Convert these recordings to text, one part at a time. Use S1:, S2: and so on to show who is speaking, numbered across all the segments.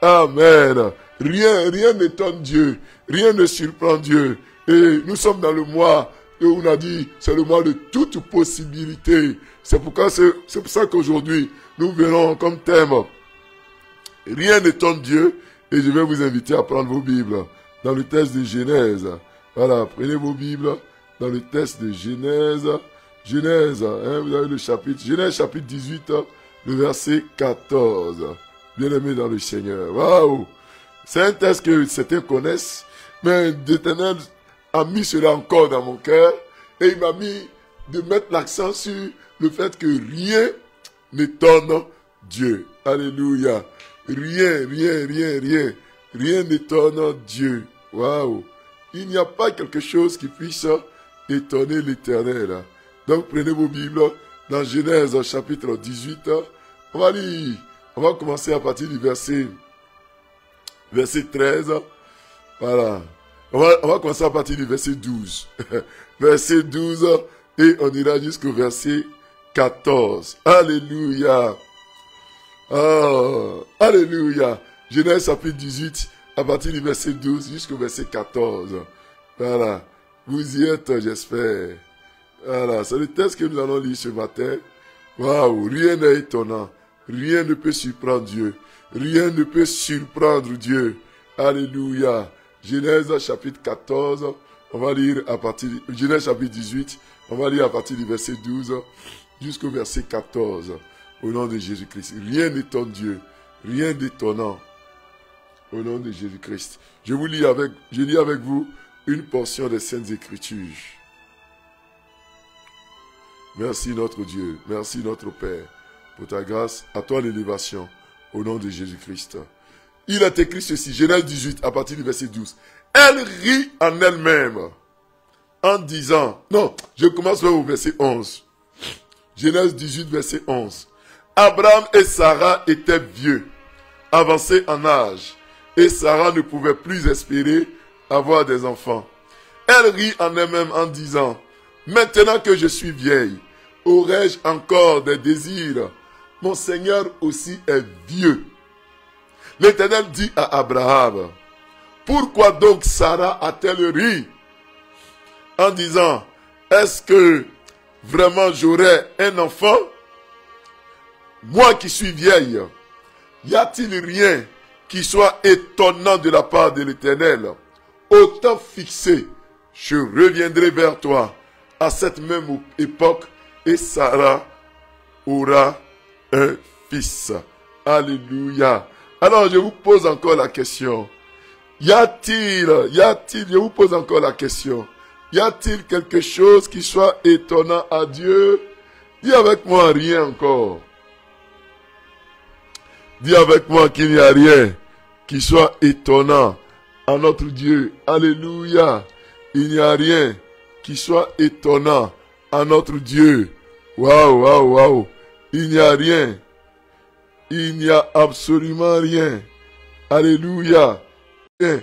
S1: Amen. Rien n'étonne Dieu. Rien ne surprend Dieu. Et nous sommes dans le mois où on a dit, c'est le mois de toute possibilité. C'est pour ça qu'aujourd'hui, nous verrons comme thème, rien n'étonne Dieu. Et je vais vous inviter à prendre vos Bibles dans le texte de Genèse. Voilà, prenez vos Bibles dans le texte de Genèse. Genèse, vous avez le chapitre, Genèse chapitre 18, le verset 14. Bien-aimé dans le Seigneur. Waouh! C'est un texte que certains connaissent, mais l'Éternel a mis cela encore dans mon cœur et il m'a mis de mettre l'accent sur le fait que rien n'étonne Dieu. Alléluia. Rien n'étonne Dieu. Waouh. Il n'y a pas quelque chose qui puisse étonner l'Éternel. Donc prenez vos Bibles dans Genèse chapitre 18. On va lire. On va commencer à partir du verset 13. Voilà. On va commencer à partir du verset 12. Verset 12 et on ira jusqu'au verset 14. Alléluia. Oh, alléluia. Genèse chapitre 18 à partir du verset 12 jusqu'au verset 14. Voilà. Vous y êtes, j'espère. Voilà. C'est le texte que nous allons lire ce matin. Waouh. Rien n'est étonnant. Rien ne peut surprendre Dieu. Rien ne peut surprendre Dieu. Alléluia. Genèse chapitre 14, on va lire à partir de Genèse chapitre 18, on va lire à partir du verset 12 jusqu'au verset 14. Au nom de Jésus-Christ. Rien n'étonne Dieu. Rien d'étonnant. Au nom de Jésus-Christ. Je lis avec vous une portion des Saintes Écritures. Merci notre Dieu. Merci notre Père. Pour ta grâce, à toi l'élévation, au nom de Jésus-Christ. Il est écrit ceci, Genèse 18, à partir du verset 12. Elle rit en elle-même, en disant, non, je commence au verset 11. Genèse 18, verset 11. Abraham et Sarah étaient vieux, avancés en âge, et Sarah ne pouvait plus espérer avoir des enfants. Elle rit en elle-même en disant, maintenant que je suis vieille, aurais-je encore des désirs? Mon Seigneur aussi est vieux. L'Éternel dit à Abraham, pourquoi donc Sarah a-t-elle ri? En disant, est-ce que vraiment j'aurai un enfant? Moi qui suis vieille, y a-t-il rien qui soit étonnant de la part de l'Éternel? Au temps fixé, je reviendrai vers toi à cette même époque et Sarah aura un fils. Alléluia. Alors je vous pose encore la question. Je vous pose encore la question. Y a-t-il quelque chose qui soit étonnant à Dieu? Dis avec moi rien encore. Dis avec moi qu'il n'y a rien qui soit étonnant à notre Dieu. Alléluia. Il n'y a rien qui soit étonnant à notre Dieu. Waouh. Il n'y a rien. Il n'y a absolument rien. Alléluia. Rien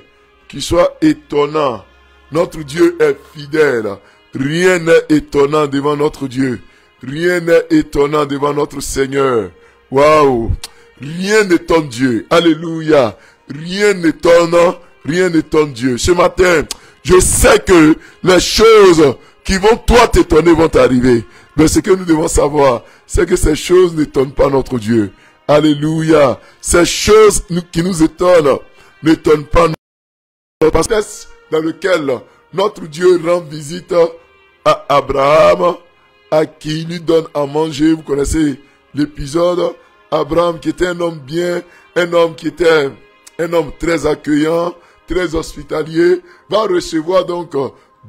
S1: qui soit étonnant. Notre Dieu est fidèle. Rien n'est étonnant devant notre Dieu. Rien n'est étonnant devant notre Seigneur. Waouh. Rien n'étonne Dieu. Alléluia. Rien n'étonne Dieu. Ce matin, je sais que les choses qui vont toi t'étonner vont t'arriver. Mais ce que nous devons savoir, c'est que ces choses n'étonnent pas notre Dieu. Alléluia. Ces choses qui nous étonnent n'étonnent pas notre Dieu. Dans lequel notre Dieu rend visite à Abraham, à qui il lui donne à manger. Vous connaissez l'épisode. Abraham qui était un homme bien, un homme qui était un homme très accueillant, très hospitalier, va recevoir donc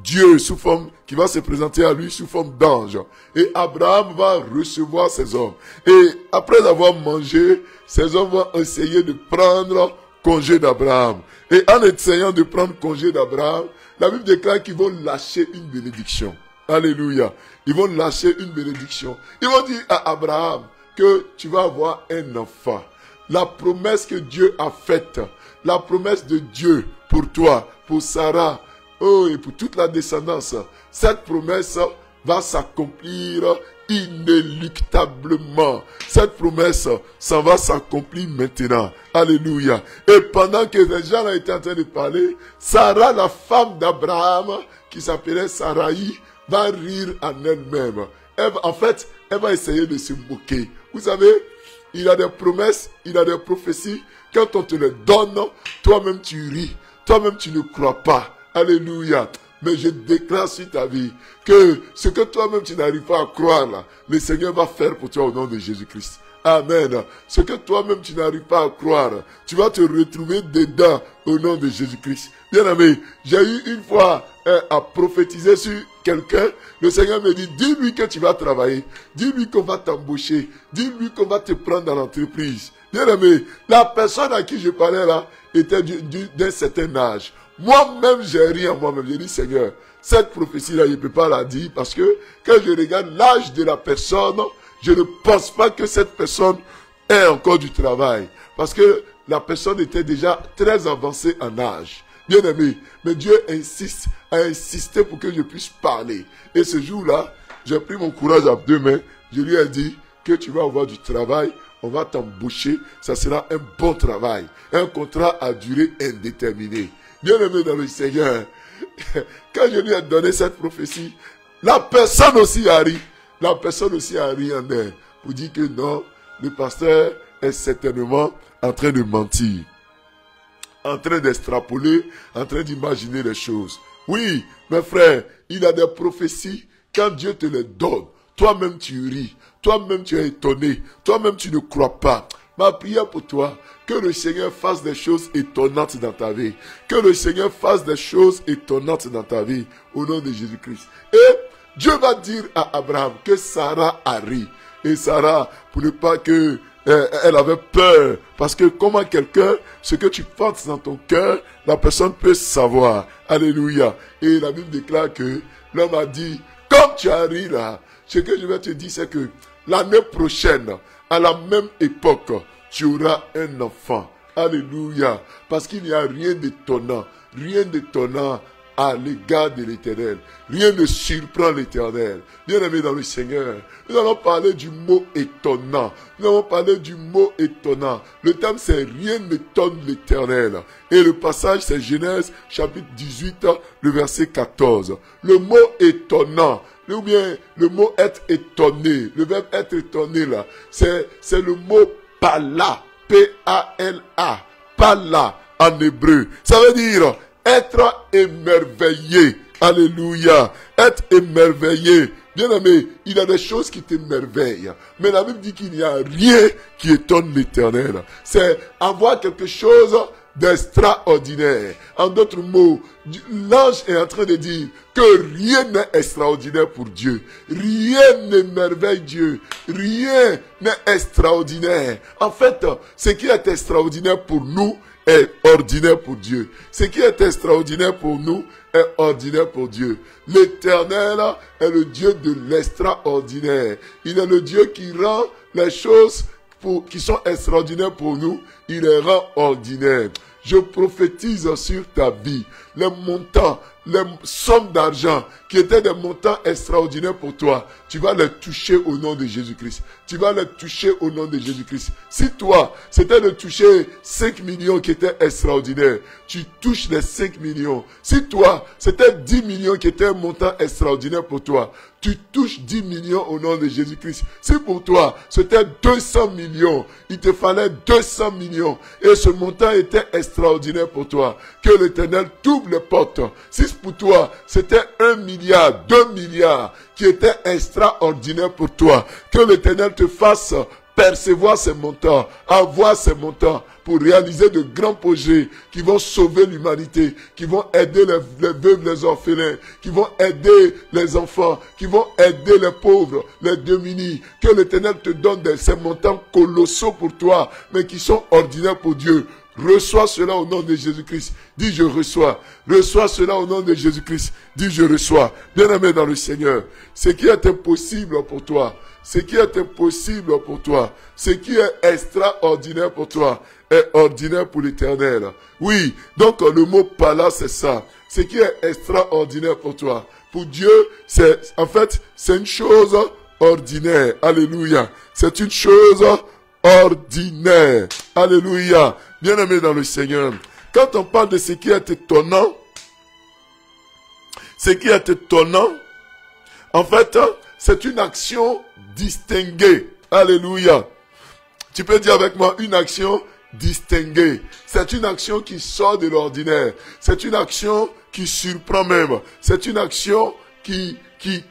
S1: Dieu sous forme, qui va se présenter à lui sous forme d'ange. Et Abraham va recevoir ces hommes. Et après avoir mangé, ces hommes vont essayer de prendre congé d'Abraham. Et en essayant de prendre congé d'Abraham, la Bible déclare qu'ils vont lâcher une bénédiction. Alléluia. Ils vont lâcher une bénédiction. Ils vont dire à Abraham que tu vas avoir un enfant. La promesse que Dieu a faite, la promesse de Dieu pour toi, pour Sarah, oh, et pour toute la descendance, cette promesse va s'accomplir inéluctablement. Cette promesse, ça va s'accomplir maintenant. Alléluia. Et pendant que les gens étaient en train de parler, Sarah, la femme d'Abraham, qui s'appelait Saraï, va rire en elle-même. En fait, elle va essayer de se moquer. Vous savez, il a des promesses, il a des prophéties. Quand on te les donne, toi-même tu ris. Toi-même tu ne crois pas. Alléluia. Mais je déclare sur ta vie que ce que toi-même tu n'arrives pas à croire, là, le Seigneur va faire pour toi au nom de Jésus-Christ. Amen. Ce que toi-même tu n'arrives pas à croire, tu vas te retrouver dedans au nom de Jésus-Christ. Bien aimé, j'ai eu une fois à prophétiser sur quelqu'un. Le Seigneur me dit, dis-lui que tu vas travailler. Dis-lui qu'on va t'embaucher. Dis-lui qu'on va te prendre dans l'entreprise. Bien aimé, la personne à qui je parlais là était d'un certain âge. Moi-même, j'ai ri en moi-même. J'ai dit, Seigneur, cette prophétie-là, je ne peux pas la dire parce que quand je regarde l'âge de la personne, je ne pense pas que cette personne ait encore du travail. Parce que la personne était déjà très avancée en âge. Bien aimé, mais Dieu a insisté pour que je puisse parler. Et ce jour-là, j'ai pris mon courage à deux mains. Je lui ai dit que tu vas avoir du travail. On va t'embaucher. Ça sera un bon travail. Un contrat à durée indéterminée. Bien aimé dans le Seigneur, quand je lui ai donné cette prophétie, la personne aussi a ri. La personne aussi a ri en elle pour dire que non, le pasteur est certainement en train de mentir, en train d'extrapoler, en train d'imaginer les choses. Oui, mes frères, il y a des prophéties, quand Dieu te les donne, toi-même tu ris, toi-même tu es étonné, toi-même tu ne crois pas. Ma prière pour toi, que le Seigneur fasse des choses étonnantes dans ta vie. Que le Seigneur fasse des choses étonnantes dans ta vie, au nom de Jésus-Christ. Et Dieu va dire à Abraham que Sarah a ri. Et Sarah, pour ne pas que elle avait peur. Parce que comment quelqu'un, ce que tu penses dans ton cœur, la personne peut savoir. Alléluia. Et la Bible déclare que l'homme a dit, comme tu as ri là, ce que je vais te dire, c'est que l'année prochaine, à la même époque, tu auras un enfant. Alléluia. Parce qu'il n'y a rien d'étonnant à l'égard de l'Éternel. Rien ne surprend l'Éternel. Bien aimé dans le Seigneur, nous allons parler du mot étonnant. Nous allons parler du mot étonnant. Le thème c'est rien n'étonne l'Éternel. Et le passage c'est Genèse chapitre 18, le verset 14. Le mot étonnant, ou bien le mot être étonné, le verbe être étonné là, c'est le mot pala, P-A-L-A, pala en hébreu. Ça veut dire être émerveillé. Alléluia. Être émerveillé. Bien aimé, il y a des choses qui t'émerveillent. Mais la Bible dit qu'il n'y a rien qui étonne l'Éternel. C'est avoir quelque chose d'extraordinaire. En d'autres mots, l'ange est en train de dire que rien n'est extraordinaire pour Dieu. Rien n'émerveille Dieu. Rien n'est extraordinaire. En fait, ce qui est extraordinaire pour nous est ordinaire pour Dieu. Ce qui est extraordinaire pour nous est ordinaire pour Dieu. L'Éternel est le Dieu de l'extraordinaire. Il est le Dieu qui rend les choses qui sont extraordinaires pour nous, il les rend ordinaires. Je prophétise sur ta vie les montants, les sommes d'argent qui étaient des montants extraordinaires pour toi. Tu vas les toucher au nom de Jésus-Christ. Tu vas les toucher au nom de Jésus-Christ. Si toi, c'était de toucher 5 millions qui étaient extraordinaires, tu touches les 5 millions. Si toi, c'était 10 millions qui étaient un montant extraordinaire pour toi, tu touches 10 millions au nom de Jésus-Christ. Si pour toi, c'était 200 millions, il te fallait 200 millions. Et ce montant était extraordinaire pour toi. Que l'Éternel t'ouvre les portes. Si pour toi, c'était 1 milliard, 2 milliards qui étaient extraordinaires pour toi. Que l'Éternel te fasse percevoir ces montants, avoir ces montants pour réaliser de grands projets qui vont sauver l'humanité, qui vont aider les veuves, les orphelins, qui vont aider les enfants, qui vont aider les pauvres, les démunis. Que l'Éternel te donne ces montants colossaux pour toi, mais qui sont ordinaires pour Dieu. Reçois cela au nom de Jésus-Christ. Dis je reçois. Reçois cela au nom de Jésus-Christ. Dis je reçois. Bien-aimé dans le Seigneur, ce qui est impossible pour toi, ce qui est impossible pour toi, ce qui est extraordinaire pour toi, est ordinaire pour l'Éternel. Oui, donc le mot pala c'est ça. Ce qui est extraordinaire pour toi. Pour Dieu, en fait, c'est une chose ordinaire. Alléluia. C'est une chose ordinaire. Alléluia. Bien-aimé dans le Seigneur. Quand on parle de ce qui est étonnant, en fait, c'est une action distinguée. Alléluia. Tu peux dire avec moi une action distinguée. C'est une action qui sort de l'ordinaire. C'est une action qui surprend même. C'est une action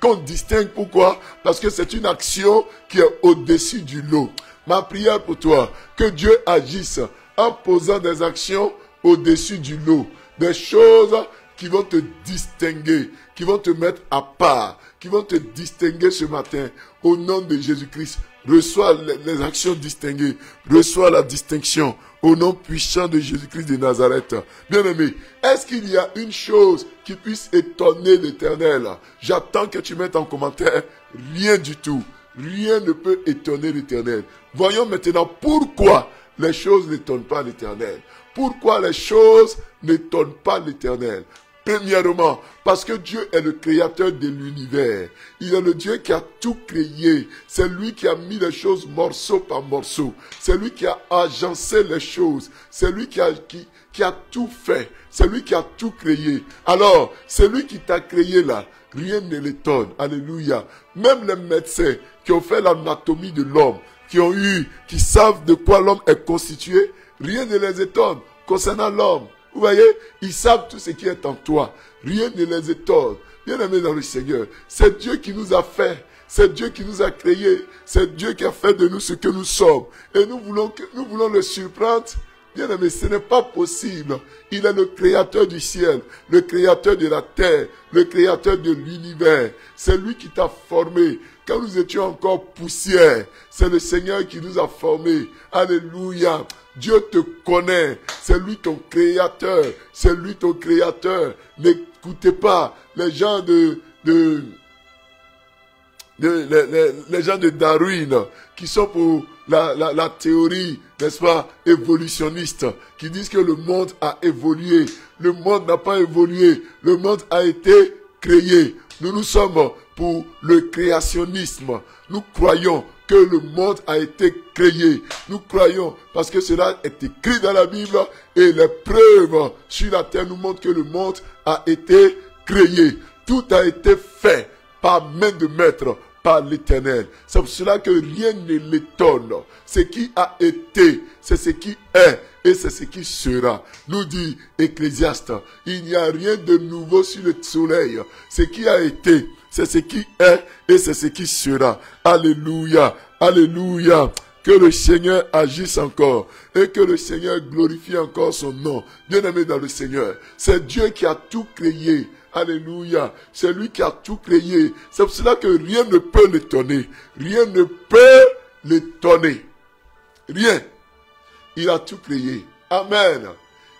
S1: qu'on distingue. Pourquoi? Parce que c'est une action qui est au-dessus du lot. Ma prière pour toi, que Dieu agisse en posant des actions au-dessus du lot. Des choses qui vont te distinguer, qui vont te mettre à part, qui vont te distinguer ce matin. Au nom de Jésus-Christ, reçois les actions distinguées, reçois la distinction au nom puissant de Jésus-Christ de Nazareth. Bien-aimé, est-ce qu'il y a une chose qui puisse étonner l'Éternel? J'attends que tu mettes en commentaire, rien du tout. Rien ne peut étonner l'Éternel. Voyons maintenant pourquoi les choses n'étonnent pas l'Éternel. Pourquoi les choses n'étonnent pas l'Éternel? Premièrement, parce que Dieu est le créateur de l'univers. Il est le Dieu qui a tout créé. C'est lui qui a mis les choses morceau par morceau. C'est lui qui a agencé les choses. C'est lui qui a tout fait. C'est lui qui a tout créé. Alors, c'est lui qui t'a créé là. Rien ne l'étonne. Alléluia. Même les médecins qui ont fait l'anatomie de l'homme, qui savent de quoi l'homme est constitué, rien ne les étonne concernant l'homme. Vous voyez, ils savent tout ce qui est en toi. Rien ne les étonne. Bien-aimés dans le Seigneur, c'est Dieu qui nous a fait. C'est Dieu qui nous a créés. C'est Dieu qui a fait de nous ce que nous sommes. Et nous voulons le surprendre. Bien-aimé, ce n'est pas possible. Il est le créateur du ciel, le créateur de la terre, le créateur de l'univers. C'est lui qui t'a formé. Quand nous étions encore poussière, c'est le Seigneur qui nous a formés. Alléluia. Dieu te connaît. C'est lui ton créateur. C'est lui ton créateur. N'écoutez pas les gens les gens de Darwin qui sont pour la théorie, n'est-ce pas, évolutionniste, qui disent que le monde a évolué. Le monde n'a pas évolué. Le monde a été créé. Nous sommes pour le créationnisme. Nous croyons que le monde a été créé. Nous croyons, parce que cela est écrit dans la Bible, et les preuves sur la terre nous montrent que le monde a été créé. Tout a été fait par main de maître, par l'Éternel. C'est pour cela que rien ne l'étonne. Ce qui a été, c'est ce qui est, et c'est ce qui sera. Nous dit Ecclésiaste, il n'y a rien de nouveau sur le soleil. Ce qui a été, c'est ce qui est, et c'est ce qui sera. Alléluia, alléluia. Que le Seigneur agisse encore, et que le Seigneur glorifie encore son nom. Bien-aimé dans le Seigneur, c'est Dieu qui a tout créé. Alléluia. C'est lui qui a tout créé. C'est pour cela que rien ne peut l'étonner. Rien ne peut l'étonner. Rien. Il a tout créé. Amen.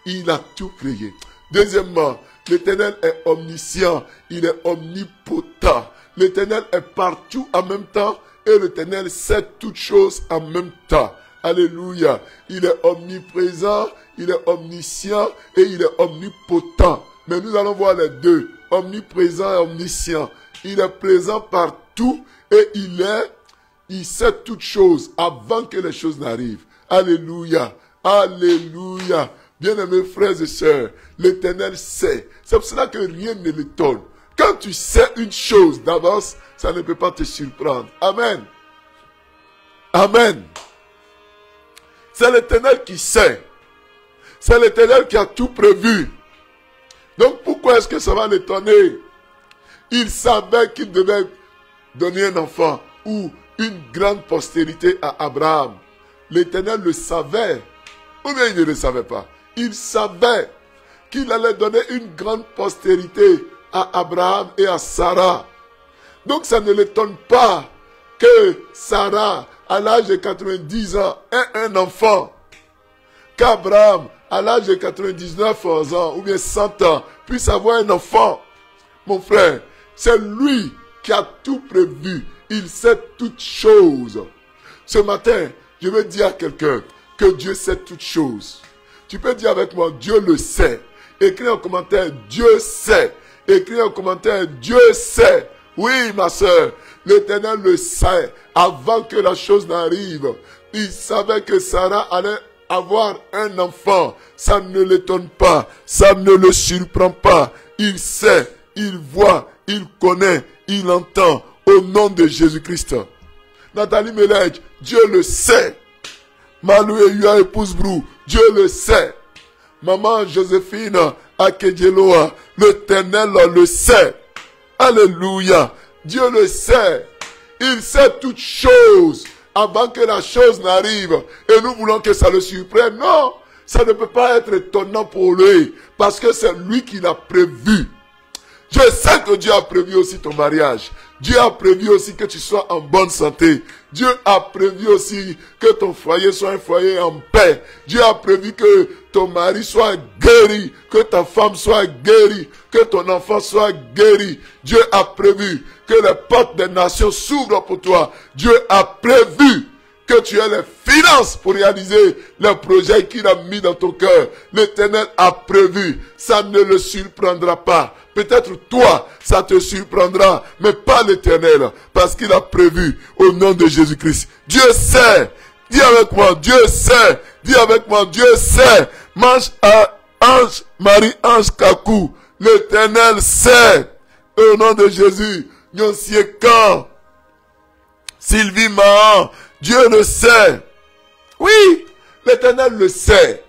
S1: Il a tout créé. Deuxièmement, l'Éternel est omniscient. Il est omnipotent. L'Éternel est partout en même temps. Et l'Éternel sait toutes choses en même temps. Alléluia. Il est omniprésent. Il est omniscient. Et il est omnipotent. Mais nous allons voir les deux, omniprésent et omniscient. Il est présent partout et il sait toutes choses avant que les choses n'arrivent. Alléluia, alléluia. Bien-aimés frères et sœurs, l'Éternel sait. C'est pour cela que rien ne l'étonne. Quand tu sais une chose d'avance, ça ne peut pas te surprendre. Amen. Amen. C'est l'Éternel qui sait. C'est l'Éternel qui a tout prévu. Donc pourquoi est-ce que ça va l'étonner? Il savait qu'il devait donner un enfant ou une grande postérité à Abraham. L'Éternel le savait. Ou bien il ne le savait pas. Il savait qu'il allait donner une grande postérité à Abraham et à Sarah. Donc ça ne l'étonne pas que Sarah, à l'âge de 90 ans, ait un enfant. Qu'Abraham, à l'âge de 99 ans ou bien 100 ans, puisse avoir un enfant. Mon frère, c'est lui qui a tout prévu. Il sait toutes choses. Ce matin, je veux dire à quelqu'un que Dieu sait toutes choses. Tu peux dire avec moi, Dieu le sait. Écris en commentaire, Dieu sait. Écris un commentaire. Dieu sait. Oui, ma soeur. L'Éternel le sait. Avant que la chose n'arrive. Il savait que Sarah allait avoir un enfant. Ça ne l'étonne pas. Ça ne le surprend pas. Il sait. Il voit. Il connaît. Il entend. Au nom de Jésus-Christ. Nathalie Melech, Dieu le sait. Malou et Yua épouse Brou, Dieu le sait. Maman Joséphine Akedjeloa, l'Éternel le sait. Alléluia. Dieu le sait. Il sait toutes choses avant que la chose n'arrive. Et nous voulons que ça le surprenne. Non, ça ne peut pas être étonnant pour lui. Parce que c'est lui qui l'a prévu. Je sais que Dieu a prévu aussi ton mariage. Dieu a prévu aussi que tu sois en bonne santé. Dieu a prévu aussi que ton foyer soit un foyer en paix. Dieu a prévu que ton mari soit guéri, que ta femme soit guérie, que ton enfant soit guéri. Dieu a prévu que les portes des nations s'ouvrent pour toi. Dieu a prévu que tu aies les finances pour réaliser les projets qu'il a mis dans ton cœur. L'Éternel a prévu. Ça ne le surprendra pas. Peut-être toi, ça te surprendra, mais pas l'Éternel, parce qu'il a prévu au nom de Jésus-Christ. Dieu sait. Dis avec moi, Dieu sait. Dis avec moi, Dieu sait. Mange à Ange, Marie-Ange Kakou. L'Éternel sait. Au nom de Jésus. Nyonsiekan. Sylvie Mahan. Dieu le sait. Oui, l'Éternel le sait.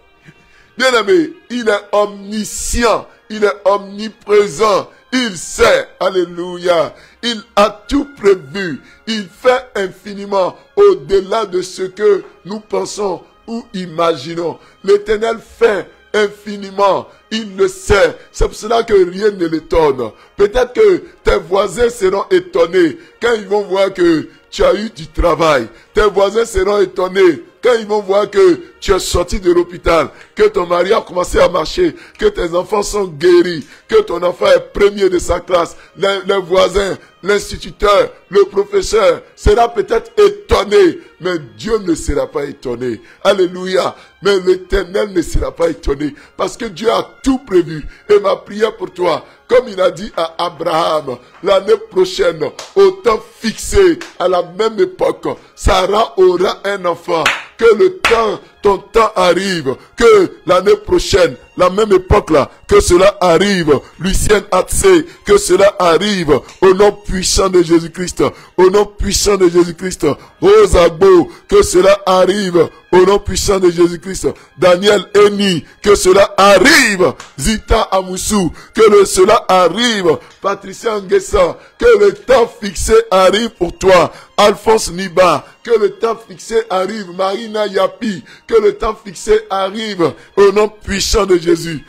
S1: Bien aimé, il est omniscient. Il est omniprésent. Il sait. Alléluia. Il a tout prévu. Il fait infiniment au-delà de ce que nous pensons ou imaginons. L'Éternel fait infiniment. Il le sait. C'est pour cela que rien ne l'étonne. Peut-être que tes voisins seront étonnés quand ils vont voir que tu as eu du travail. Tes voisins seront étonnés quand ils vont voir que tu es sorti de l'hôpital, que ton mari a commencé à marcher, que tes enfants sont guéris, que ton enfant est premier de sa classe. Les voisins, l'instituteur, le professeur sera peut-être étonné, mais Dieu ne sera pas étonné. Alléluia. Mais l'Éternel ne sera pas étonné parce que Dieu a tout prévu. Et ma prière pour toi, comme il a dit à Abraham, l'année prochaine, au temps fixé, à la même époque, Sarah aura un enfant. Que le temps, ton temps arrive. Que l'année prochaine, la même époque là, que cela arrive. Lucienne Hatsé, que cela arrive. Au nom puissant de Jésus-Christ. Au nom puissant de Jésus-Christ. Rose Agbo, que cela arrive. Au nom puissant de Jésus-Christ. Daniel Eni, que cela arrive. Zita Amoussou, que cela arrive. Patricia Nguessa, que le temps fixé arrive pour toi. Alphonse Niba, que le temps fixé arrive. Marina Yapi, que le temps fixé arrive. Au nom puissant de Jésus.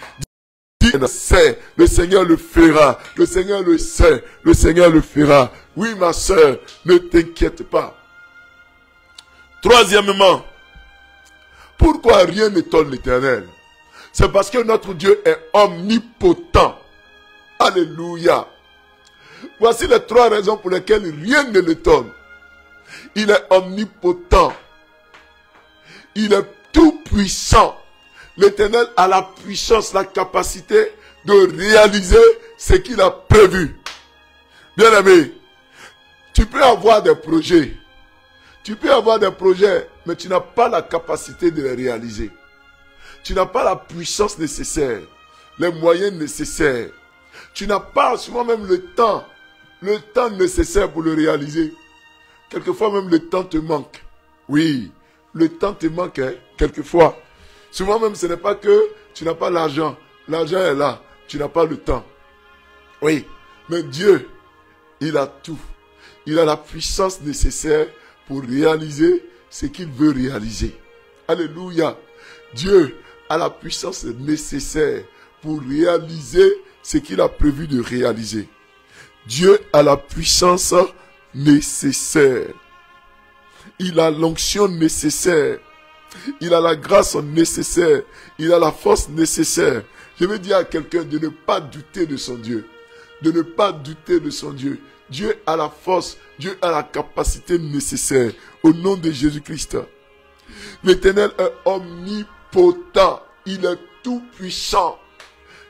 S1: Dieu le sait, le Seigneur le fera. Le Seigneur le sait, le Seigneur le fera. Oui, ma soeur, ne t'inquiète pas. Troisièmement, pourquoi rien n'étonne l'Éternel? C'est parce que notre Dieu est omnipotent. Alléluia. Voici les trois raisons pour lesquelles rien ne l'étonne. Il est omnipotent. Il est tout puissant. L'Éternel a la puissance, la capacité de réaliser ce qu'il a prévu. Bien aimé, tu peux avoir des projets. Tu peux avoir des projets, mais tu n'as pas la capacité de les réaliser. Tu n'as pas la puissance nécessaire, les moyens nécessaires. Tu n'as pas souvent même le temps nécessaire pour le réaliser. Quelquefois même le temps te manque. Oui, le temps te manque, hein, quelquefois. Souvent même ce n'est pas que tu n'as pas l'argent. L'argent est là, tu n'as pas le temps. Oui, mais Dieu, il a tout. Il a la puissance nécessaire pour réaliser ce qu'il veut réaliser. Alléluia. Dieu a la puissance nécessaire pour réaliser ce qu'il a prévu de réaliser. Dieu a la puissance nécessaire. Il a l'onction nécessaire. Il a la grâce nécessaire. Il a la force nécessaire. Je veux dire à quelqu'un de ne pas douter de son Dieu. De ne pas douter de son Dieu. Dieu a la force. Dieu a la capacité nécessaire. Au nom de Jésus-Christ. L'Éternel est omnipotent. Il est tout puissant.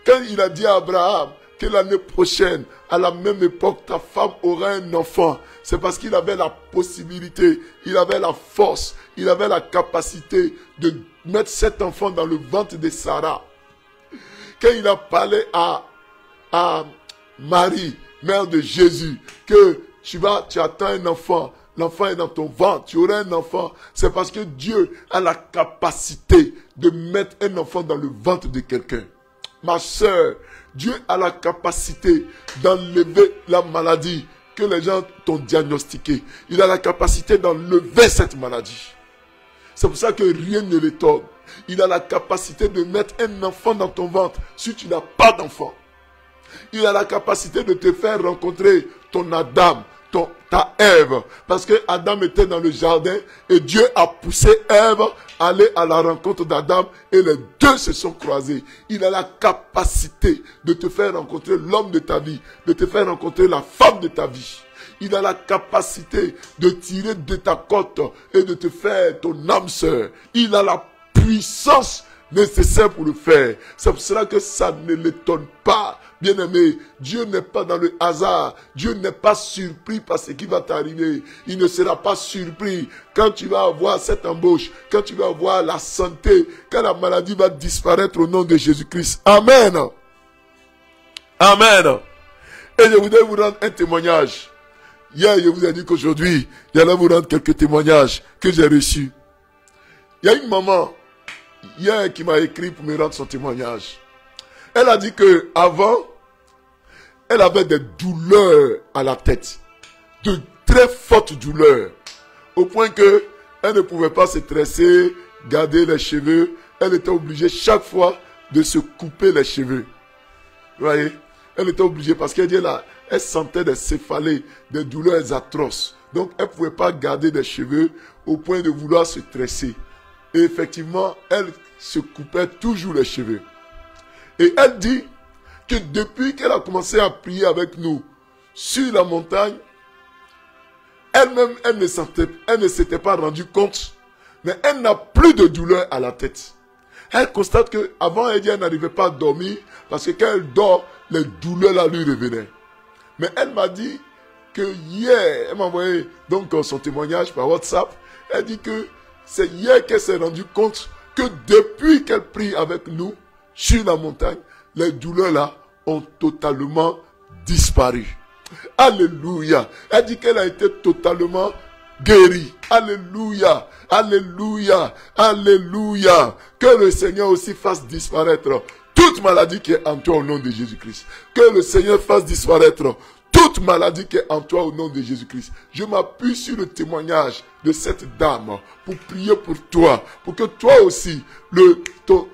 S1: Quand il a dit à Abraham que l'année prochaine, à la même époque, ta femme aura un enfant. C'est parce qu'il avait la possibilité, il avait la force, il avait la capacité de mettre cet enfant dans le ventre de Sarah. Quand il a parlé à Marie, mère de Jésus, que tu attends un enfant, l'enfant est dans ton ventre, tu auras un enfant. C'est parce que Dieu a la capacité de mettre un enfant dans le ventre de quelqu'un. Ma soeur, Dieu a la capacité d'enlever la maladie que les gens t'ont diagnostiquée. Il a la capacité d'enlever cette maladie. C'est pour ça que rien ne l'étonne. Il a la capacité de mettre un enfant dans ton ventre si tu n'as pas d'enfant. Il a la capacité de te faire rencontrer ton Adam, ta Ève. Parce que Adam était dans le jardin et Dieu a poussé Ève à aller à la rencontre d'Adam et les deux se sont croisés. Il a la capacité de te faire rencontrer l'homme de ta vie, de te faire rencontrer la femme de ta vie. Il a la capacité de tirer de ta côte et de te faire ton âme sœur. Il a la puissance nécessaire pour le faire. C'est pour cela que ça ne l'étonne pas. Bien-aimé, Dieu n'est pas dans le hasard. Dieu n'est pas surpris par ce qui va t'arriver. Il ne sera pas surpris quand tu vas avoir cette embauche, quand tu vas avoir la santé, quand la maladie va disparaître au nom de Jésus-Christ. Amen. Amen. Et je voudrais vous rendre un témoignage. Hier, je vous ai dit qu'aujourd'hui, j'allais vous rendre quelques témoignages que j'ai reçus. Il y a une maman hier qui m'a écrit pour me rendre son témoignage. Elle a dit que avant, elle avait des douleurs à la tête, de très fortes douleurs, au point que elle ne pouvait pas se tresser, garder les cheveux. Elle était obligée chaque fois de se couper les cheveux. Vous voyez, elle était obligée parce qu'elle dit là, elle sentait des céphalées, des douleurs atroces. Donc elle ne pouvait pas garder des cheveux au point de vouloir se tresser. Et effectivement, elle se coupait toujours les cheveux. Et elle dit que depuis qu'elle a commencé à prier avec nous sur la montagne, elle-même, elle ne s'était pas rendue compte, mais elle n'a plus de douleur à la tête. Elle constate qu'avant, elle n'arrivait pas à dormir parce que quand elle dort, les douleurs là lui revenaient. Mais elle m'a dit que hier, elle m'a envoyé donc son témoignage par WhatsApp. Elle dit que c'est hier qu'elle s'est rendue compte que depuis qu'elle prie avec nous sur la montagne, les douleurs là ont totalement disparu. Alléluia. Elle dit qu'elle a été totalement guérie. Alléluia. Alléluia. Alléluia. Que le Seigneur aussi fasse disparaître toute maladie qui est en toi au nom de Jésus-Christ. Que le Seigneur fasse disparaître toute maladie qui est en toi au nom de Jésus-Christ. Je m'appuie sur le témoignage de cette dame pour prier pour toi, pour que toi aussi,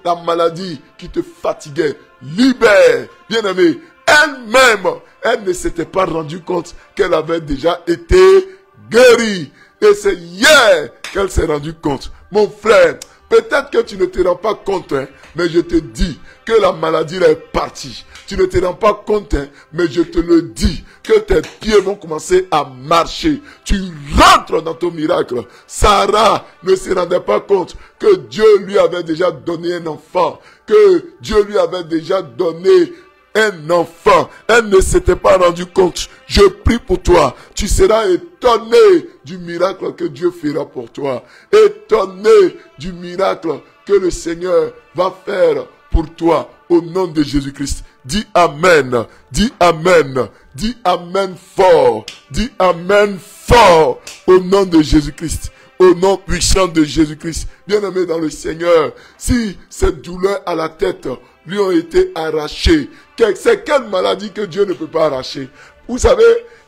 S1: la maladie qui te fatiguait, libère. Bien-aimé, elle-même, elle ne s'était pas rendue compte qu'elle avait déjà été guérie. Et c'est hier qu'elle s'est rendue compte. Mon frère, peut-être que tu ne te rends pas compte, mais je te dis que la maladie est partie. Tu ne te rends pas compte, mais je te le dis, que tes pieds vont commencer à marcher. Tu rentres dans ton miracle. Sarah ne se rendait pas compte que Dieu lui avait déjà donné un enfant, que Dieu lui avait déjà donné un enfant. Elle ne s'était pas rendue compte. Je prie pour toi. Tu seras étonné du miracle que Dieu fera pour toi. Étonné du miracle que le Seigneur va faire pour toi au nom de Jésus-Christ. Dis Amen. Dis Amen. Dis Amen fort. Dis Amen fort au nom de Jésus-Christ. Au nom puissant de Jésus-Christ. Bien-aimé dans le Seigneur, si ces douleurs à la tête lui ont été arrachées, c'est quelle maladie que Dieu ne peut pas arracher? Vous savez,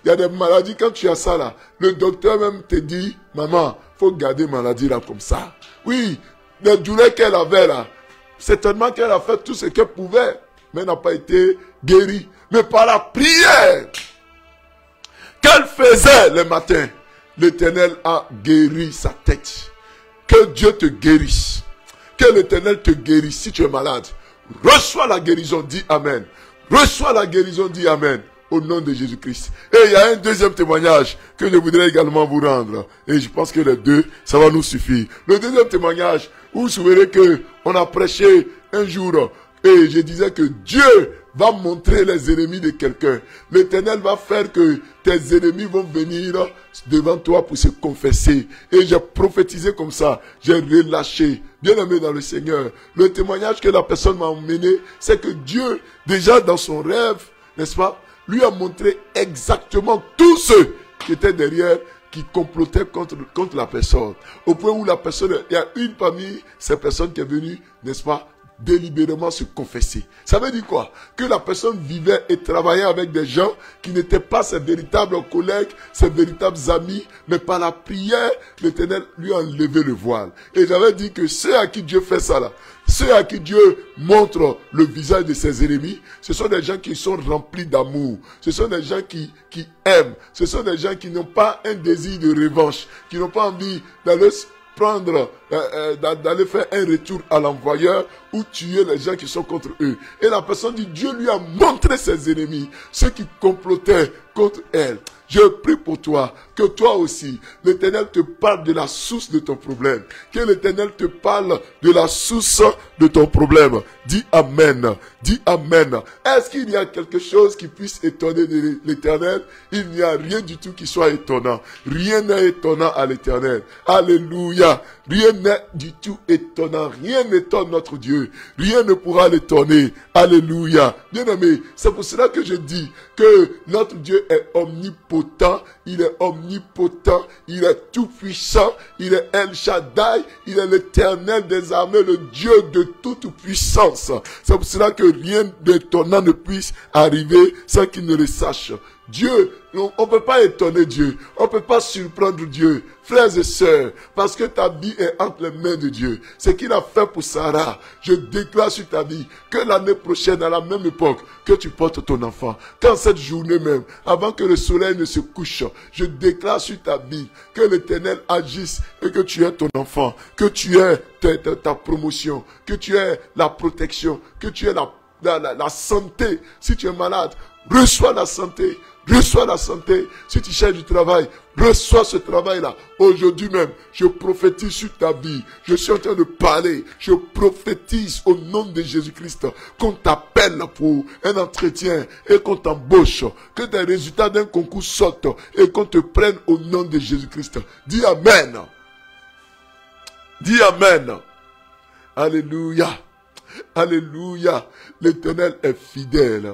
S1: il y a des maladies, quand tu as ça là, le docteur même te dit, maman, faut garder maladie là comme ça. Oui, les douleurs qu'elle avait là, certainement qu'elle a fait tout ce qu'elle pouvait, mais n'a pas été guérie. Mais par la prière qu'elle faisait le matin, l'Éternel a guéri sa tête. Que Dieu te guérisse. Que l'Éternel te guérisse si tu es malade. Reçois la guérison, dis Amen. Reçois la guérison, dis Amen. Au nom de Jésus-Christ. Et il y a un deuxième témoignage que je voudrais également vous rendre. Et je pense que les deux, ça va nous suffire. Le deuxième témoignage, vous vous souvenez que on a prêché un jour et je disais que Dieu va montrer les ennemis de quelqu'un. L'Éternel va faire que tes ennemis vont venir devant toi pour se confesser. Et j'ai prophétisé comme ça. J'ai relâché. Bien-aimé dans le Seigneur, le témoignage que la personne m'a emmené, c'est que Dieu, déjà dans son rêve, n'est-ce pas, lui a montré exactement tous ceux qui étaient derrière, qui complotaient contre la personne. Au point où la personne, il y a une parmi ces personnes qui est venue, n'est-ce pas, délibérément se confesser. Ça veut dire quoi? Que la personne vivait et travaillait avec des gens qui n'étaient pas ses véritables collègues, ses véritables amis, mais par la prière, l'Éternel lui a enlevé le voile. Et j'avais dit que ceux à qui Dieu fait ça là, ceux à qui Dieu montre le visage de ses ennemis, ce sont des gens qui sont remplis d'amour. Ce sont des gens qui aiment. Ce sont des gens qui n'ont pas un désir de revanche, qui n'ont pas envie d'aller d'aller faire un retour à l'envoyeur ou tuer les gens qui sont contre eux. Et la personne dit, Dieu lui a montré ses ennemis, ceux qui complotaient contre elle. Je prie pour toi, que toi aussi, l'Éternel te parle de la source de ton problème. Que l'Éternel te parle de la source de ton problème. Dis Amen. Dis Amen. Est-ce qu'il y a quelque chose qui puisse étonner l'Éternel? Il n'y a rien du tout qui soit étonnant. Rien n'est étonnant à l'Éternel. Alléluia. Rien n'est du tout étonnant. Rien n'étonne notre Dieu. Rien ne pourra l'étonner. Alléluia. Bien-aimé, c'est pour cela que je dis que notre Dieu est omnipotent. Il est omnipotent. Il est tout puissant. Il est El Shaddai. Il est l'Éternel des armées, le Dieu de toute puissance. C'est pour cela que rien d'étonnant ne puisse arriver sans qu'il ne le sache. Dieu, on ne peut pas étonner Dieu. On ne peut pas surprendre Dieu. Frères et sœurs, parce que ta vie est entre les mains de Dieu. Ce qu'il a fait pour Sarah, je déclare sur ta vie que l'année prochaine, à la même époque, que tu portes ton enfant. Qu'en cette journée même, avant que le soleil ne se couche, je déclare sur ta vie que l'Éternel agisse et que tu aies ton enfant, que tu aies ta promotion, que tu aies la protection, que tu aies la santé. Si tu es malade, reçois la santé. Reçois la santé. Si tu cherches du travail, reçois ce travail-là. Aujourd'hui même, je prophétise sur ta vie. Je suis en train de parler. Je prophétise au nom de Jésus-Christ qu'on t'appelle pour un entretien et qu'on t'embauche. Que tes résultats d'un concours sortent et qu'on te prenne au nom de Jésus-Christ. Dis Amen. Dis Amen. Alléluia. Alléluia. L'Éternel est fidèle.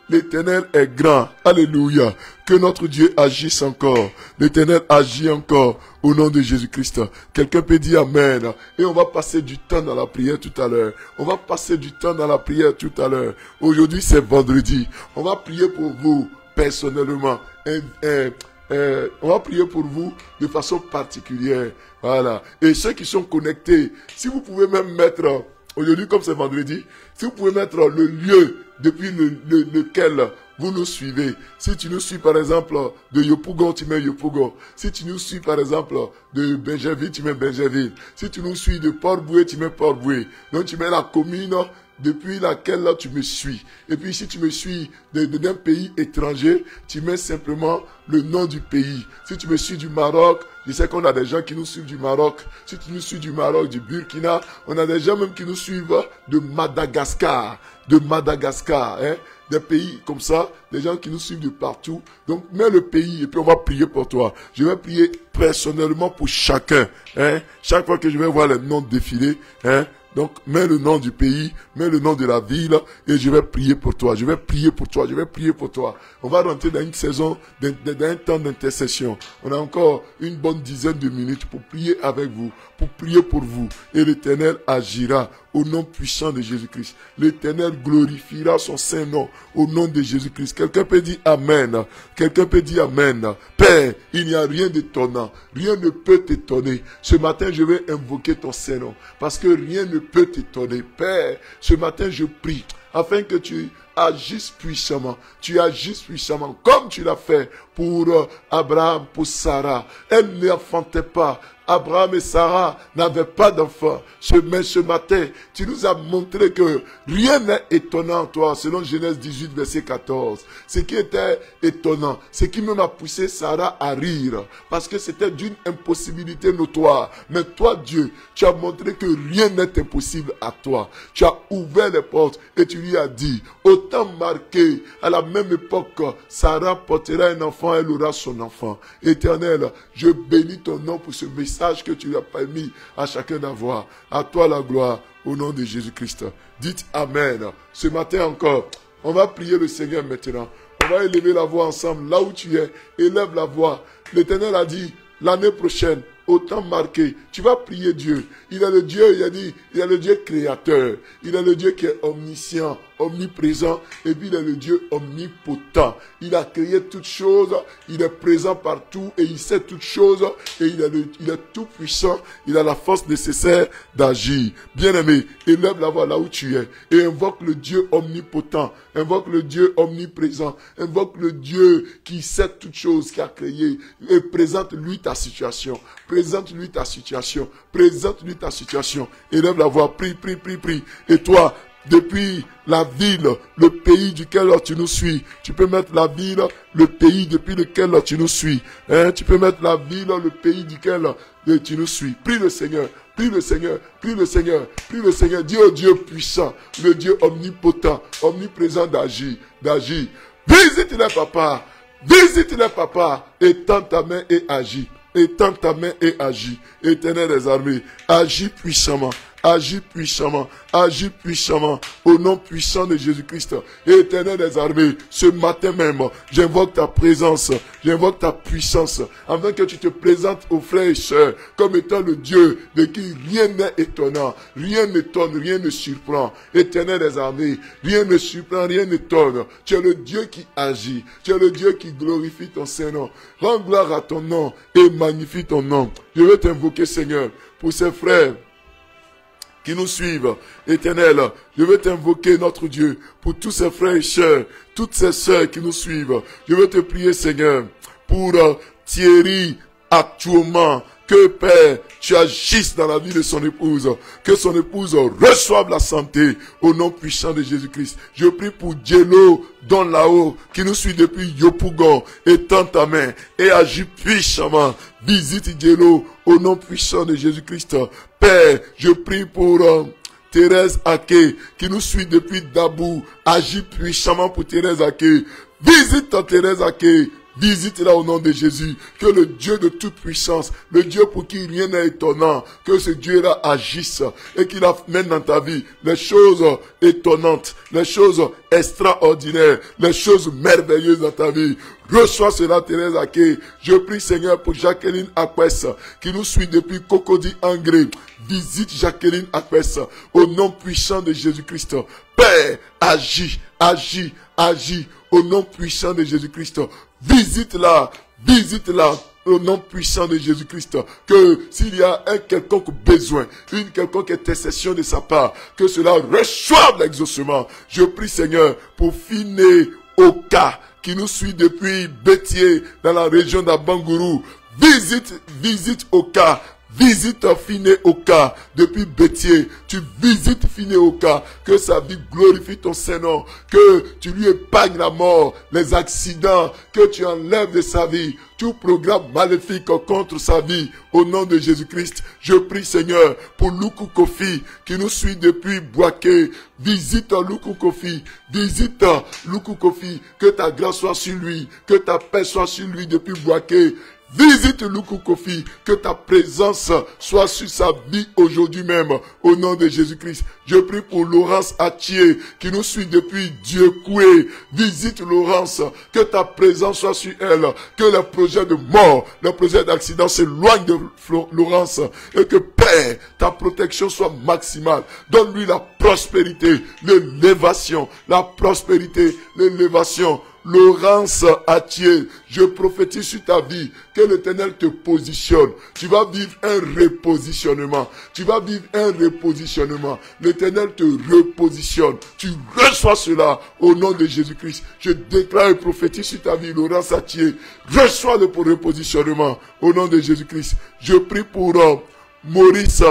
S1: L'Éternel est grand. Alléluia. Que notre Dieu agisse encore. L'Éternel agit encore au nom de Jésus-Christ. Quelqu'un peut dire Amen. Et on va passer du temps dans la prière tout à l'heure. On va passer du temps dans la prière tout à l'heure. Aujourd'hui, c'est vendredi. On va prier pour vous personnellement. On va prier pour vous de façon particulière. Voilà. Et ceux qui sont connectés, si vous pouvez même mettre, aujourd'hui comme c'est vendredi, si vous pouvez mettre le lieu depuis lequel vous nous suivez. Si tu nous suis par exemple de Yopougon, tu mets Yopougon. Si tu nous suis par exemple de Benjerville, tu mets Benjerville. Si tu nous suis de Port-Boué, tu mets Port-Boué. Donc tu mets la commune depuis laquelle là tu me suis. Et puis si tu me suis d'un pays étranger, tu mets simplement le nom du pays. Si tu me suis du Maroc, je sais qu'on a des gens qui nous suivent du Maroc. Si tu nous suis du Maroc, du Burkina, on a des gens même qui nous suivent de Madagascar. De Madagascar, hein, des pays comme ça, des gens qui nous suivent de partout. Donc, mets le pays et puis on va prier pour toi. Je vais prier personnellement pour chacun, hein. Chaque fois que je vais voir les noms défiler, hein. Donc, mets le nom du pays, mets le nom de la ville et je vais prier pour toi. Je vais prier pour toi. Je vais prier pour toi. On va rentrer dans une saison, dans un temps d'intercession. On a encore une bonne dizaine de minutes pour prier avec vous, pour prier pour vous. Et l'Éternel agira au nom puissant de Jésus-Christ. L'Éternel glorifiera son saint nom au nom de Jésus-Christ. Quelqu'un peut dire Amen. Quelqu'un peut dire Amen. Père, il n'y a rien d'étonnant. Rien ne peut t'étonner. Ce matin, je vais invoquer ton saint nom parce que rien ne peut t'étonner. Père, ce matin, je prie afin que tu agisses puissamment. Tu agisses puissamment comme tu l'as fait pour Abraham, pour Sarah. Elle n'enfantait pas. Abraham et Sarah n'avaient pas d'enfant. Mais ce matin, tu nous as montré que rien n'est étonnant en toi, selon Genèse 18, verset 14. Ce qui était étonnant, ce qui même a poussé Sarah à rire, parce que c'était d'une impossibilité notoire. Mais toi, Dieu, tu as montré que rien n'est impossible à toi. Tu as ouvert les portes et tu lui as dit, au temps marqué, à la même époque, Sarah portera un enfant, elle aura son enfant. Éternel, je bénis ton nom pour ce message que tu as permis à chacun d'avoir. À toi la gloire, au nom de Jésus-Christ. Dites Amen. Ce matin encore, on va prier le Seigneur maintenant. On va élever la voix ensemble. Là où tu es, élève la voix. L'Éternel a dit, l'année prochaine, au temps marqué, tu vas prier Dieu. Il est le Dieu, il a dit, il est le Dieu créateur. Il est le Dieu qui est omniscient, omniprésent, et puis il est le Dieu omnipotent. Il a créé toutes choses, il est présent partout, et il sait toutes choses, et il est tout puissant, il a la force nécessaire d'agir. Bien-aimé, élève la voix là où tu es, et invoque le Dieu omnipotent, invoque le Dieu omniprésent, invoque le Dieu qui sait toutes choses, qui a créé, et présente-lui ta situation. Présente-lui ta situation. Présente-lui ta situation. Élève la voix. Prie, prie, prie, prie. Et toi, depuis la ville, le pays duquel tu nous suis, tu peux mettre la ville, le pays depuis lequel tu nous suis. Tu peux mettre la ville, le pays duquel tu nous suis. Prie le Seigneur. Prie le Seigneur, prie le Seigneur, prie le Seigneur. Dis au Dieu puissant, le Dieu omnipotent, omniprésent d'agir. Visite-les, papa. Visite-les, papa. Étends ta main et agis. Étends ta main et agis. Éternel des armées, agis puissamment. Agis puissamment, agis puissamment, au nom puissant de Jésus-Christ. Éternel des armées, ce matin même, j'invoque ta présence, j'invoque ta puissance, afin que tu te présentes aux frères et sœurs, comme étant le Dieu de qui rien n'est étonnant, rien n'étonne, rien ne surprend. Éternel des armées, rien ne surprend, rien n'étonne. Tu es le Dieu qui agit, tu es le Dieu qui glorifie ton Saint-Nom. Rends gloire à ton nom et magnifie ton nom. Je veux t'invoquer, Seigneur, pour ces frères qui nous suivent. Éternel, je veux t'invoquer, notre Dieu, pour tous ces frères et sœurs, toutes ces sœurs qui nous suivent. Je veux te prier, Seigneur, pour Thierry, actuellement, que Père, tu agisses dans la vie de son épouse, que son épouse reçoive la santé au nom puissant de Jésus-Christ. Je prie pour Diello, dans là-haut, qui nous suit depuis Yopougon, étends ta main et agis puissamment. Visite Diello au nom puissant de Jésus-Christ. Père, je prie pour Thérèse Ake, qui nous suit depuis Dabou. Agis puissamment pour Thérèse Ake. Visite Thérèse Ake. Visite-la au nom de Jésus, que le Dieu de toute puissance, le Dieu pour qui rien n'est étonnant, que ce Dieu-là agisse et qu'il amène dans ta vie les choses étonnantes, les choses extraordinaires, les choses merveilleuses dans ta vie. Reçois cela, Thérèse Ake. Je prie, Seigneur, pour Jacqueline Akwes, qui nous suit depuis Cocody Angré. Visite Jacqueline Akwes, au nom puissant de Jésus-Christ. Père, agis, agis, agis, au nom puissant de Jésus-Christ. Visite-la, visite-la au nom puissant de Jésus-Christ. Que s'il y a un quelconque besoin, une quelconque intercession de sa part, que cela reçoive l'exaucement. Je prie, Seigneur, pour Finé Oka, qui nous suit depuis Bétier, dans la région d'Abangourou. Visite Oka. Visite Finé Oka depuis Bétier. Tu visites Finé Oka. Que sa vie glorifie ton Saint-Nom. Que tu lui épargnes la mort, les accidents. Que tu enlèves de sa vie tout programme maléfique contre sa vie. Au nom de Jésus-Christ, je prie, Seigneur, pour Luku Kofi qui nous suit depuis Boaké. Visite Luku Kofi. Visite Luku Kofi. Que ta grâce soit sur lui. Que ta paix soit sur lui depuis Boaké. Visite Luku Kofi, que ta présence soit sur sa vie aujourd'hui même, au nom de Jésus-Christ. Je prie pour Laurence Atier, qui nous suit depuis Dieu-Koué. Visite Laurence, que ta présence soit sur elle, que les projets de mort, les projets d'accident s'éloignent de Laurence, et que Père, ta protection soit maximale. Donne-lui la prospérité, l'élévation, la prospérité, l'élévation. Laurence Atier, je prophétise sur ta vie que l'Éternel te positionne. Tu vas vivre un repositionnement. Tu vas vivre un repositionnement. L'Éternel te repositionne. Tu reçois cela au nom de Jésus-Christ. Je déclare et prophétise sur ta vie, Laurence Atier. Reçois le repositionnement au nom de Jésus-Christ. Je prie pour Maurice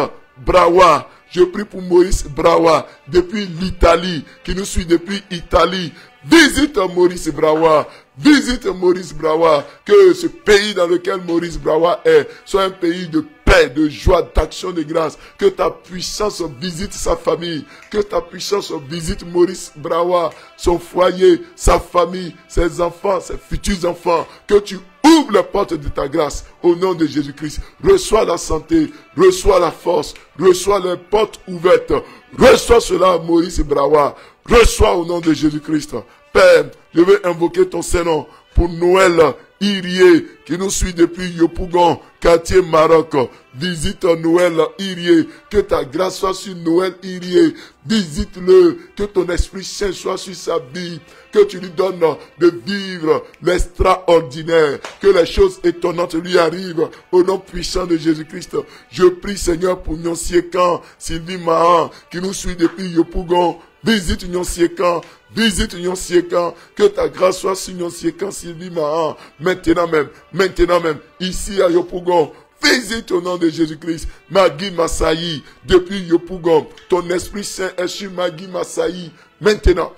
S1: Brawa. Je prie pour Maurice Brawa depuis l'Italie, qui nous suit depuis Italie. Visite Maurice Brawa, visite Maurice Brawa, que ce pays dans lequel Maurice Brawa est soit un pays de paix paix, de joie, d'action de grâce. Que ta puissance visite sa famille. Que ta puissance visite Maurice Brawa, son foyer, sa famille, ses enfants, ses futurs enfants. Que tu ouvres la porte de ta grâce au nom de Jésus-Christ. Reçois la santé, reçois la force, reçois les portes ouvertes. Reçois cela, Maurice Brawa. Reçois au nom de Jésus-Christ. Père, je veux invoquer ton Saint-Nom pour Noël Irie, qui nous suit depuis Yopougon, quartier Maroc. Visite Noël Irie, que ta grâce soit sur Noël Irie. Visite-le, que ton Esprit Saint soit sur sa vie, que tu lui donnes de vivre l'extraordinaire, que les choses étonnantes lui arrivent au nom puissant de Jésus-Christ. Je prie Seigneur pour Nyon Siekan, Sylvie Mahan, qui nous suit depuis Yopougon. Visite Nyon Siekan, visite Nyon Siekan, que ta grâce soit sur Nyon Siekan, Sylvie Mahan, maintenant même, ici à Yopougon. Visite au nom de Jésus-Christ, Magui Massaï, depuis Yopougon. Ton Esprit Saint est sur Magui Massaï. Maintenant,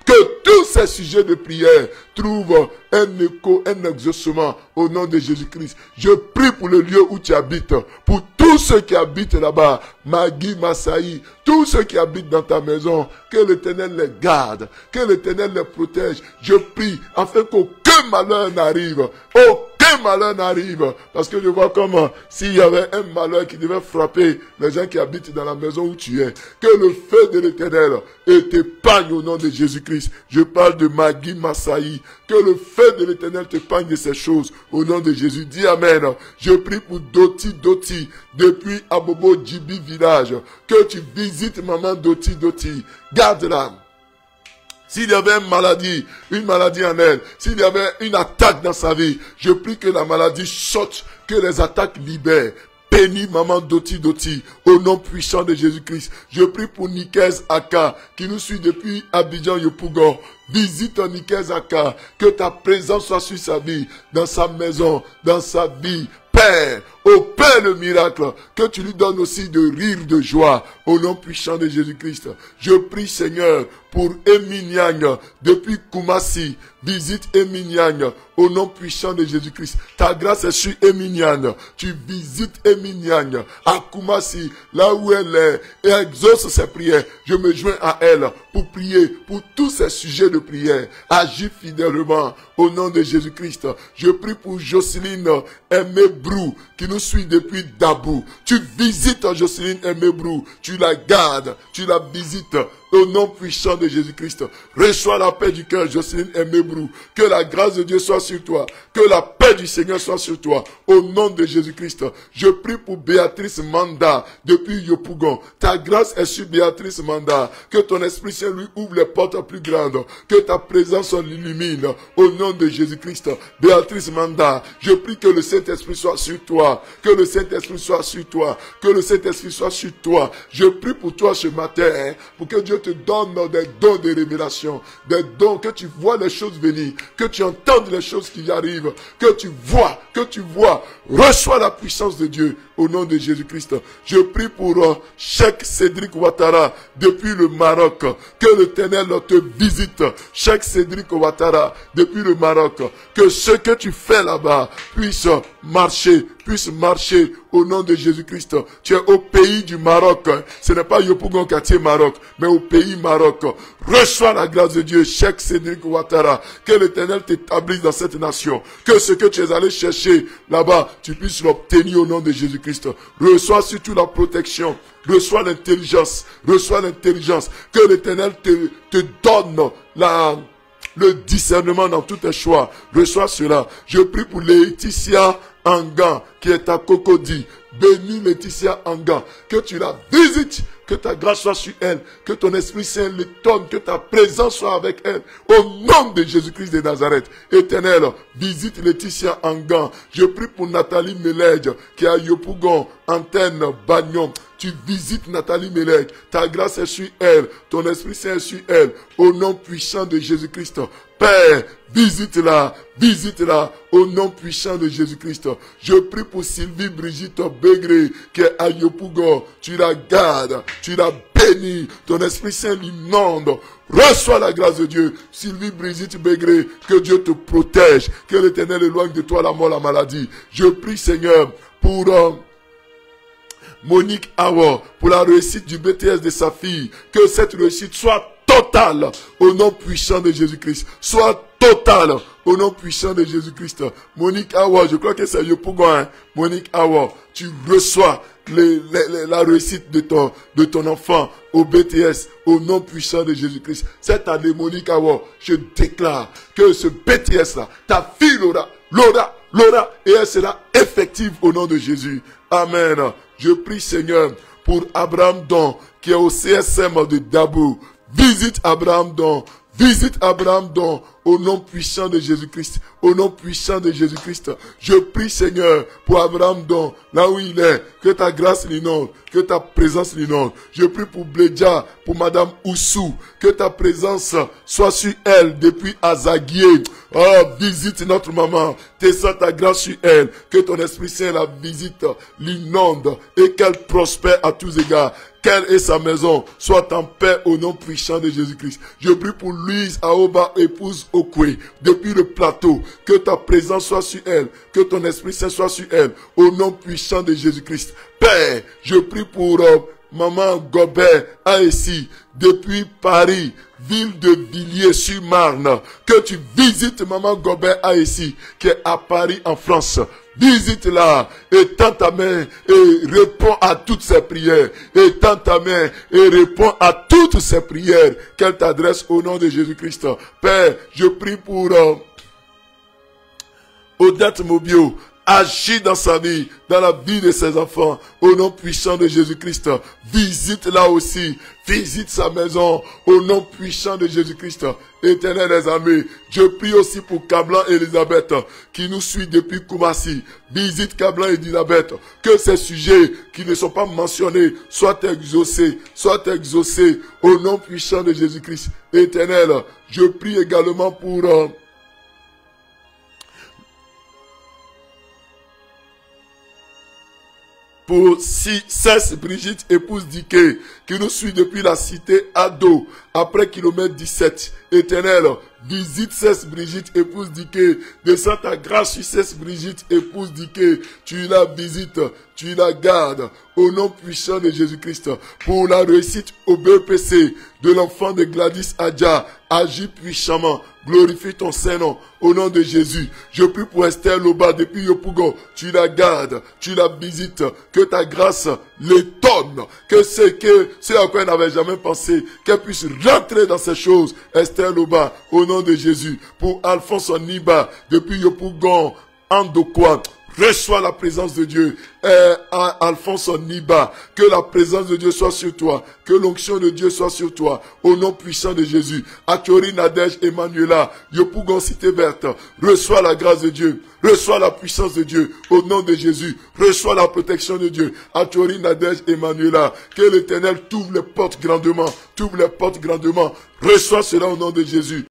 S1: que tous ces sujets de prière trouvent un écho, un exaucement au nom de Jésus-Christ. Je prie pour le lieu où tu habites, pour tous ceux qui habitent là-bas, Magui Massaï, tous ceux qui habitent dans ta maison, que l'Éternel les garde, que l'Éternel les protège. Je prie afin qu'aucun malheur n'arrive, malheur n'arrive, parce que je vois comme s'il y avait un malheur qui devait frapper les gens qui habitent dans la maison où tu es, que le feu de l'Éternel t'épargne au nom de Jésus-Christ. Je parle de Magui Massaï, que le feu de l'Éternel t'épargne de ces choses au nom de Jésus. Dis Amen. Je prie pour Doti, depuis Abobo Djibi village, que tu visites maman Doti, garde-la. S'il y avait une maladie en elle, s'il y avait une attaque dans sa vie, je prie que la maladie saute, que les attaques libèrent. Bénis maman Doti, au nom puissant de Jésus-Christ. Je prie pour Nikez Aka, qui nous suit depuis Abidjan Yopougon. Visite Nikez Aka, que ta présence soit sur sa vie, dans sa maison, dans sa vie. Père, opère le miracle, que tu lui donnes aussi de rire de joie, au nom puissant de Jésus-Christ. Je prie Seigneur pour Eminiang, depuis Koumassi, visite Eminiang, au nom puissant de Jésus-Christ. Ta grâce est sur Eminiang, tu visites Eminiang, à Koumassi, là où elle est, et exauce ses prières. Je me joins à elle pour prier pour tous ces sujets de prière. Agis fidèlement, au nom de Jésus-Christ. Je prie pour Jocelyne Aimé-Brou, qui nous suit depuis Dabou. Tu visites Jocelyne Aimé-Brou, tu la gardes, tu la visites. Au nom puissant de Jésus-Christ, reçois la paix du cœur, Jocelyne Aimé-Brou. Que la grâce de Dieu soit sur toi. Que la paix du Seigneur soit sur toi. Au nom de Jésus-Christ, je prie pour Béatrice Manda, depuis Yopougon. Ta grâce est sur Béatrice Manda. Que ton Esprit Saint lui ouvre les portes plus grandes. Que ta présence l'illumine. Au nom de Jésus-Christ, Béatrice Manda, je prie que le Saint-Esprit soit sur toi. Que le Saint-Esprit soit sur toi. Que le Saint-Esprit soit sur toi. Je prie pour toi ce matin, pour que Dieu te donne des dons de révélation, des dons, que tu vois les choses venir, que tu entendes les choses qui arrivent, que tu vois, reçois la puissance de Dieu au nom de Jésus-Christ. Je prie pour Cheikh Cédric Ouattara depuis le Maroc, que l'Éternel te visite. Cheikh Cédric Ouattara depuis le Maroc, que ce que tu fais là-bas puisse marcher au nom de Jésus-Christ. Tu es au pays du Maroc. Ce n'est pas Yopougon quartier Maroc, mais au pays Maroc. Reçois la grâce de Dieu, Cheikh Cédric Ouattara. Que l'Éternel t'établisse dans cette nation. Que ce que tu es allé chercher là-bas, tu puisses l'obtenir au nom de Jésus-Christ. Reçois surtout la protection. Reçois l'intelligence. Que l'Éternel te donne le discernement dans tous tes choix. Reçois cela. Je prie pour Laetitia Angan, qui est à Cocody. Bénis Laetitia Angan, que tu la visites, que ta grâce soit sur elle, que ton Esprit Saint l'étonne, que ta présence soit avec elle, au nom de Jésus-Christ de Nazareth. Éternel, visite Laetitia Angan. Je prie pour Nathalie Meledj, qui est à Yopougon, Antenne, Bagnon. Tu visites Nathalie Meledj, ta grâce est sur elle, ton Esprit Saint est sur elle, au nom puissant de Jésus-Christ. Père, visite-la, au nom puissant de Jésus-Christ. Je prie pour Sylvie Brigitte Begré, qui est à Yopougon. Tu la gardes, tu la bénis, ton Esprit Saint l'inonde. Reçois la grâce de Dieu. Sylvie Brigitte Begré, que Dieu te protège, que l'Éternel éloigne de toi la mort, la maladie. Je prie, Seigneur, pour Monique Awa, pour la réussite du BTS de sa fille. Que cette réussite soit totale au nom puissant de Jésus-Christ. Soit totale au nom puissant de Jésus-Christ. Monique Awa, je crois que c'est Yopougon, hein. Monique Awa, tu reçois la réussite de ton enfant au BTS au nom puissant de Jésus-Christ. Cette année, Monique Awa, je déclare que ce BTS là, ta fille l'aura et elle sera effective au nom de Jésus. Amen. Je prie, Seigneur, pour Abraham Don, qui est au CSM de Dabou. Visite Abraham Don. Visite Abraham Don au nom puissant de Jésus-Christ. Au nom puissant de Jésus-Christ. Je prie, Seigneur, pour Abraham Don, là où il est, que ta grâce l'inonde, que ta présence l'inonde. Je prie pour Bledja, pour Madame Oussou, que ta présence soit sur elle depuis Azaguier. Oh, visite notre maman, descends ta grâce sur elle, que ton Esprit Saint la visite, l'inonde et qu'elle prospère à tous égards. Qu'elle et sa maison soient en paix au nom puissant de Jésus-Christ. Je prie pour Louise Aoba, épouse Okwe, depuis le plateau, que ta présence soit sur elle, que ton Esprit Saint soit sur elle, au nom puissant de Jésus-Christ. Père, je prie pour Maman Gobert Aessi, depuis Paris, ville de Villiers-sur-Marne, que tu visites Maman Gobert Aessi, qui est à Paris en France. Visite-la, étends ta main et réponds à toutes ses prières. Étends ta main et réponds à toutes ses prières qu'elle t'adresse au nom de Jésus-Christ. Père, je prie pour Odette Mobio. Agis dans sa vie, dans la vie de ses enfants, au nom puissant de Jésus-Christ. Visite-la aussi, visite sa maison, au nom puissant de Jésus-Christ. Éternel des armées, je prie aussi pour Kablan et Elisabeth, qui nous suit depuis Koumassi. Visite Kablan et Elisabeth, que ces sujets qui ne sont pas mentionnés soient exaucés, au nom puissant de Jésus-Christ. Éternel, je prie également pour Cesse Brigitte, épouse d'Ike, qui nous suit depuis la cité Ado, après kilomètre 17. Éternel, visite Cesse Brigitte, épouse d'Ike, descends ta grâce sur Cesse Brigitte, épouse d'Ike, tu la visites, tu la gardes, au nom puissant de Jésus-Christ, pour la réussite au BPC de l'enfant de Gladys Adja, agis puissamment, glorifie ton Saint-Nom, au nom de Jésus. Je prie pour Esther Loba, depuis Yopougon, tu la gardes, tu la visites, que ta grâce l'étonne, que ce à quoi elle n'avait jamais pensé, qu'elle puisse rentrer dans ces choses. Esther Loba, au nom de Jésus. Pour Alphonse Niba, depuis Yopougon, Andokwa, reçois la présence de Dieu. Alphonse Niba, que la présence de Dieu soit sur toi, que l'onction de Dieu soit sur toi, au nom puissant de Jésus. Achori Nadège Emmanuela, Yopougon Cité Verte, reçois la grâce de Dieu, reçois la puissance de Dieu, au nom de Jésus, reçois la protection de Dieu. Achori Nadège Emmanuela, que l'Éternel t'ouvre les portes grandement, reçois cela au nom de Jésus.